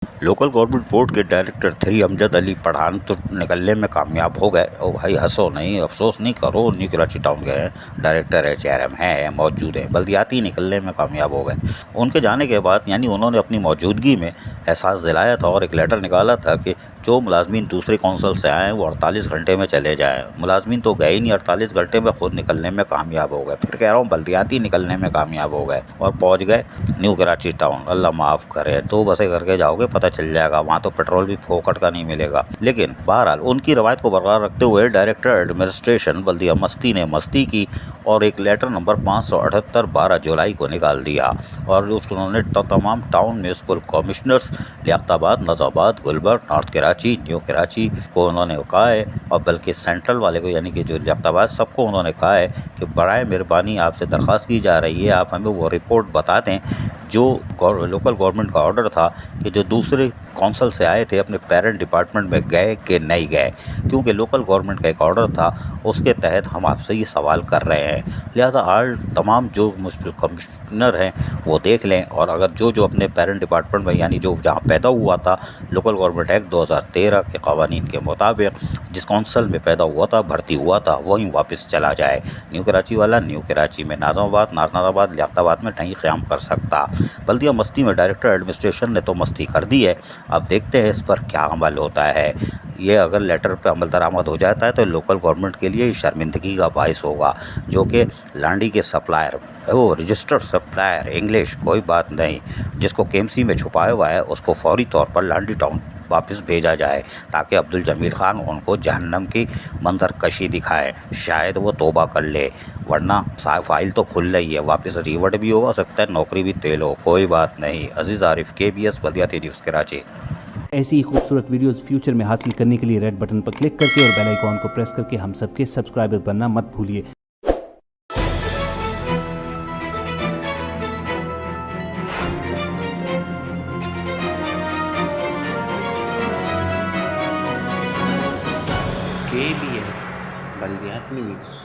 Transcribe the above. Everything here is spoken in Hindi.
लोकल गवर्नमेंट बोर्ड के डायरेक्टर 3 अमजद अली पठान तो निकलने में कामयाब हो गए। ओ भाई हंसो नहीं, अफसोस नहीं करो, न्यू कराची टाउन गए हैं, डायरेक्टर HRM है मौजूद है, बल्दियाती निकलने में कामयाब हो गए। उनके जाने के बाद यानी उन्होंने अपनी मौजूदगी में एहसास दिलाया था और एक लेटर निकाला था कि जो मुलाजमीन दूसरे कौंसल से आएँ वो 48 घंटे में चले जाएँ। मुलाजमीन तो गए ही नहीं, 48 घंटे में खुद निकलने में कामयाब हो गए। फिर कह रहा हूँ बल्दियाती निकलने में कामयाब हो गए और पहुँच गए न्यू कराची टाउन। अल्लाह माफ़ करे, 2 बसें करके जाओगे पता चल जाएगा, वहाँ तो पेट्रोल भी फोकट का नहीं मिलेगा। लेकिन बहरहाल उनकी रवायत को बरकरार रखते हुए डायरेक्टर एडमिनिस्ट्रेशन बल्दिया मस्ती ने मस्ती की और एक लेटर नंबर 578 12 जुलाई को निकाल दिया और जो उन्होंने तमाम town municipal commissioners Liaquatabad, Nazimabad, Gulberg, north Karachi, new Karachi को उन्होंने कहा है और बल्कि सेंट्रल वाले को यानी कि जो लियाकताबाद सबको उन्होंने कहा है कि बराए मेहरबानी आपसे दरख्वास्त की जा रही है, आप हमें वो रिपोर्ट बता दें जो लोकल गवर्नमेंट का ऑर्डर था कि जो दूसरे कौंसल से आए थे अपने पेरेंट डिपार्टमेंट में गए कि नहीं गए, क्योंकि लोकल गवर्नमेंट का एक ऑर्डर था उसके तहत हम आपसे ये सवाल कर रहे हैं। लिहाजा आज तमाम जो म्यूनसिपल कमिश्नर हैं वो देख लें और अगर जो जो अपने पेरेंट डिपार्टमेंट में यानी जो जहाँ पैदा हुआ था लोकल गवर्नमेंट एक्ट 2013 के कवानीन के मुताबिक जिस कौंसल में पैदा हुआ था, भर्ती हुआ था, वहीं वापस चला जाए। न्यू कराची वाला न्यू कराची में, नाज़िमाबाद, नाज़िमाबाद, लियाकताबाद में नहीं क़याम कर सकता। बल्दिया मस्ती में डायरेक्टर एडमिनिस्ट्रेशन ने तो मस्ती कर दी है, अब देखते हैं इस पर क्या अमल होता है। ये अगर लेटर पर अमल दरामद हो जाता है तो लोकल गवर्नमेंट के लिए शर्मिंदगी का बाइस होगा, जो कि लांडी के सप्लायर वो रजिस्टर्ड सप्लायर इंग्लिश कोई बात नहीं, जिसको KMC में छुपाया हुआ है उसको फौरी तौर पर लांडी टाउन वापस भेजा जाए ताकि अब्दुल जमील खान उनको जहन्नम की मंजर कशी दिखाए, शायद वो तौबा कर ले, वरना फाइल तो खुल रही है, वापस रिवर्ट भी हो सकता है, नौकरी भी तेल हो, कोई बात नहीं। अजीज़ आरिफ, KBS बल्दियाती न्यूज़ कराची। ऐसी ही खूबसूरत वीडियोस फ्यूचर में हासिल करने के लिए रेड बटन पर क्लिक करके और बेल आइकॉन को प्रेस करके हम सबके सब्सक्राइबर बनना मत भूलिए। KBS बल्दियाती न्यूज़।